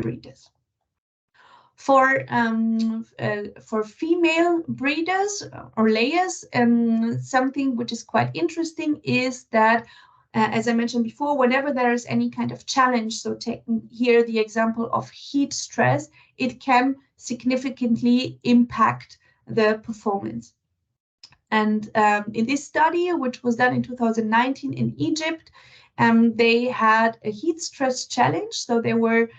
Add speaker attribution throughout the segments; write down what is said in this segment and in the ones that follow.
Speaker 1: breeders. For female breeders or layers, something which is quite interesting is that, as I mentioned before, whenever there is any kind of challenge, so taking here the example of heat stress, it can significantly impact the performance. And in this study, which was done in 2019 in Egypt, they had a heat stress challenge. So there were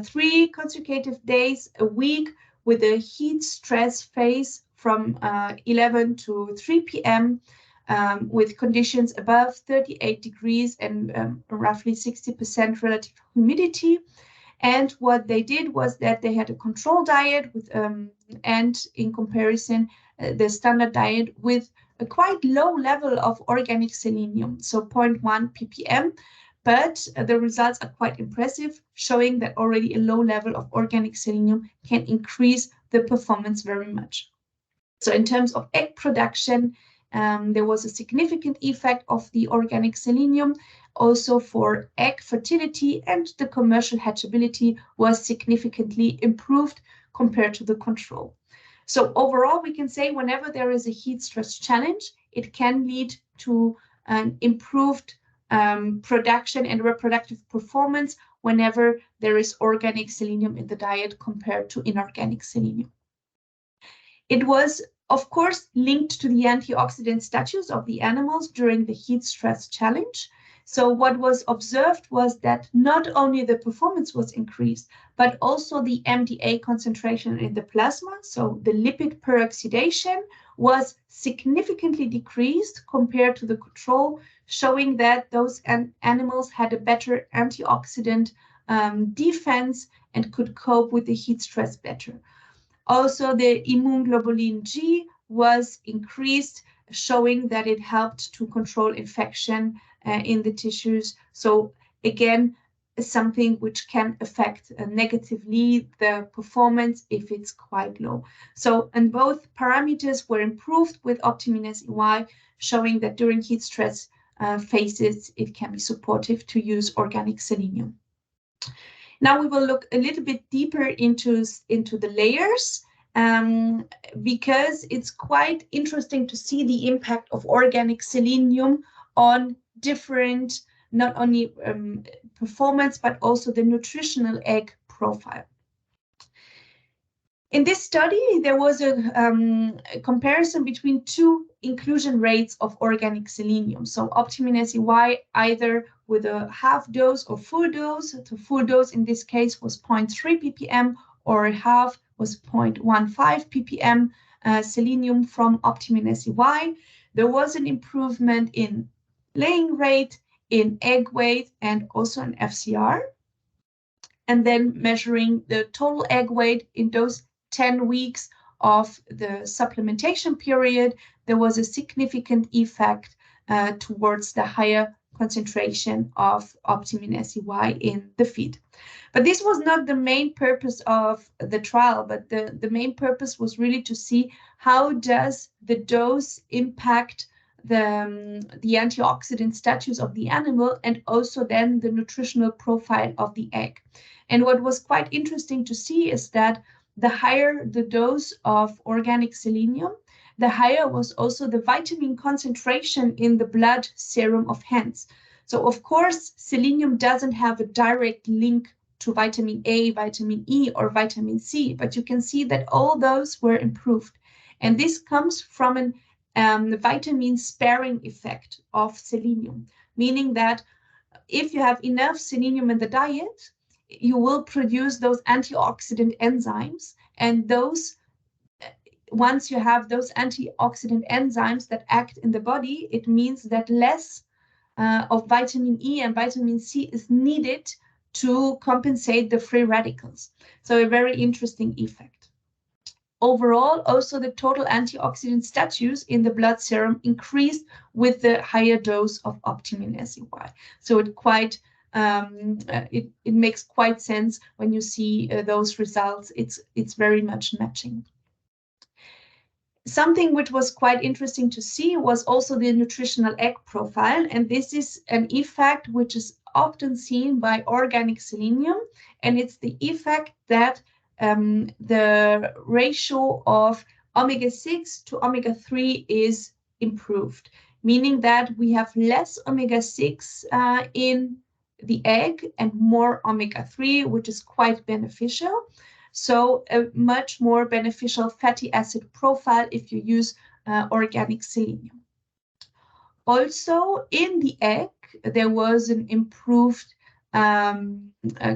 Speaker 1: 3 consecutive days a week with a heat stress phase from 11 to 3 p.m. With conditions above 38 degrees and roughly 60% relative humidity. And what they did was that they had a control diet with, and in comparison, the standard diet with a quite low level of organic selenium, so 0.1 ppm. But the results are quite impressive, showing that already a low level of organic selenium can increase the performance very much. So in terms of egg production, there was a significant effect of the organic selenium. Also for egg fertility, and the commercial hatchability was significantly improved compared to the control. So overall, we can say whenever there is a heat stress challenge, it can lead to an improved production and reproductive performance whenever there is organic selenium in the diet compared to inorganic selenium. It was, of course, linked to the antioxidant status of the animals during the heat stress challenge. So what was observed was that not only the performance was increased, but also the MDA concentration in the plasma, so the lipid peroxidation, was significantly decreased compared to the control, showing that those animals had a better antioxidant defense and could cope with the heat stress better. Also, the immunoglobulin G was increased, showing that it helped to control infection in the tissues. So again, something which can affect negatively the performance if it's quite low. So, and both parameters were improved with Optimin SeY, showing that during heat stress phases, it can be supportive to use organic selenium. Now we will look a little bit deeper into the layers, because it's quite interesting to see the impact of organic selenium on different, not only performance, but also the nutritional egg profile. In this study, there was a comparison between 2 inclusion rates of organic selenium. So Optimin SeY either with a half dose or full dose. The full dose in this case was 0.3 ppm, or half was 0.15 ppm selenium from Optimin SeY. There was an improvement in laying rate, in egg weight, and also in FCR. And then measuring the total egg weight in those 10 weeks of the supplementation period, there was a significant effect towards the higher concentration of Optimin SeY in the feed. But this was not the main purpose of the trial, but the main purpose was really to see how does the dose impact the antioxidant status of the animal, and also then the nutritional profile of the egg. And what was quite interesting to see is that the higher the dose of organic selenium, the higher was also the vitamin concentration in the blood serum of hens. So of course, selenium doesn't have a direct link to vitamin A, vitamin E, or vitamin C, but you can see that all those were improved. And this comes from the vitamin sparing effect of selenium, meaning that if you have enough selenium in the diet, you will produce those antioxidant enzymes, and those, once you have those antioxidant enzymes that act in the body, it means that less of vitamin E and vitamin C is needed to compensate the free radicals. So a very interesting effect. Overall, also the total antioxidant status in the blood serum increased with the higher dose of Optimin SeY. So it makes quite sense when you see those results. It's very much matching. Something which was quite interesting to see was also the nutritional egg profile, and this is an effect which is often seen by organic selenium, and it's the effect that the ratio of omega-6 to omega-3 is improved, meaning that we have less omega-6 in the egg and more omega-3, which is quite beneficial. So a much more beneficial fatty acid profile if you use organic selenium. Also, in the egg, there was an improved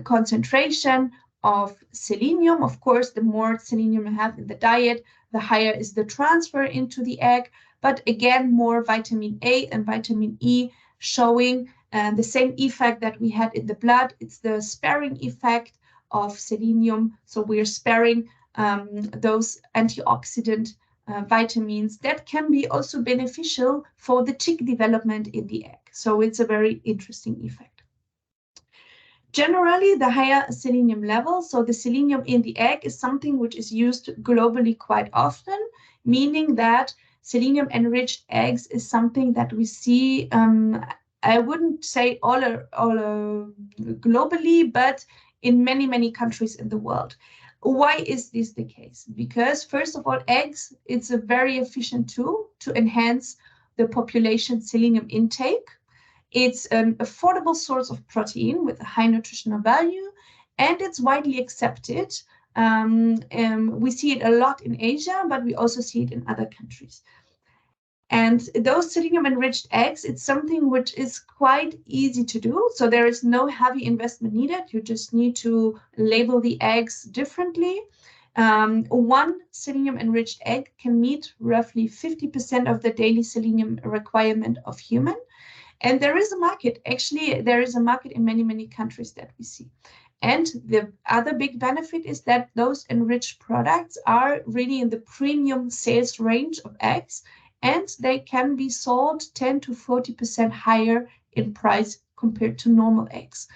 Speaker 1: concentration of selenium. Of course, the more selenium you have in the diet, the higher is the transfer into the egg. But again, more vitamin A and vitamin E showing the same effect that we had in the blood. It's the sparing effect of selenium. So we're sparing those antioxidant vitamins that can be also beneficial for the tick development in the egg. So it's a very interesting effect. Generally, the higher selenium level, so the selenium in the egg is something which is used globally quite often, meaning that selenium-enriched eggs is something that we see, I wouldn't say all globally, but in many, many countries in the world. Why is this the case? Because first of all, eggs, it's a very efficient tool to enhance the population selenium intake. It's an affordable source of protein with a high nutritional value, and it's widely accepted. We see it a lot in Asia, but we also see it in other countries. And those selenium-enriched eggs, it's something which is quite easy to do. So there is no heavy investment needed. You just need to label the eggs differently. One selenium-enriched egg can meet roughly 50% of the daily selenium requirement of human. And there is a market. Actually, there is a market in many, many countries that we see. And the other big benefit is that those enriched products are really in the premium sales range of eggs, and they can be sold 10 to 40% higher in price compared to normal eggs.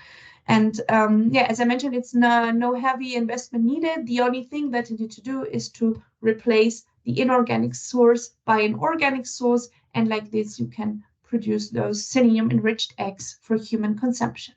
Speaker 1: And as I mentioned, it's no heavy investment needed. The only thing that you need to do is to replace the inorganic source by an organic source. And like this, you can produce those selenium-enriched eggs for human consumption.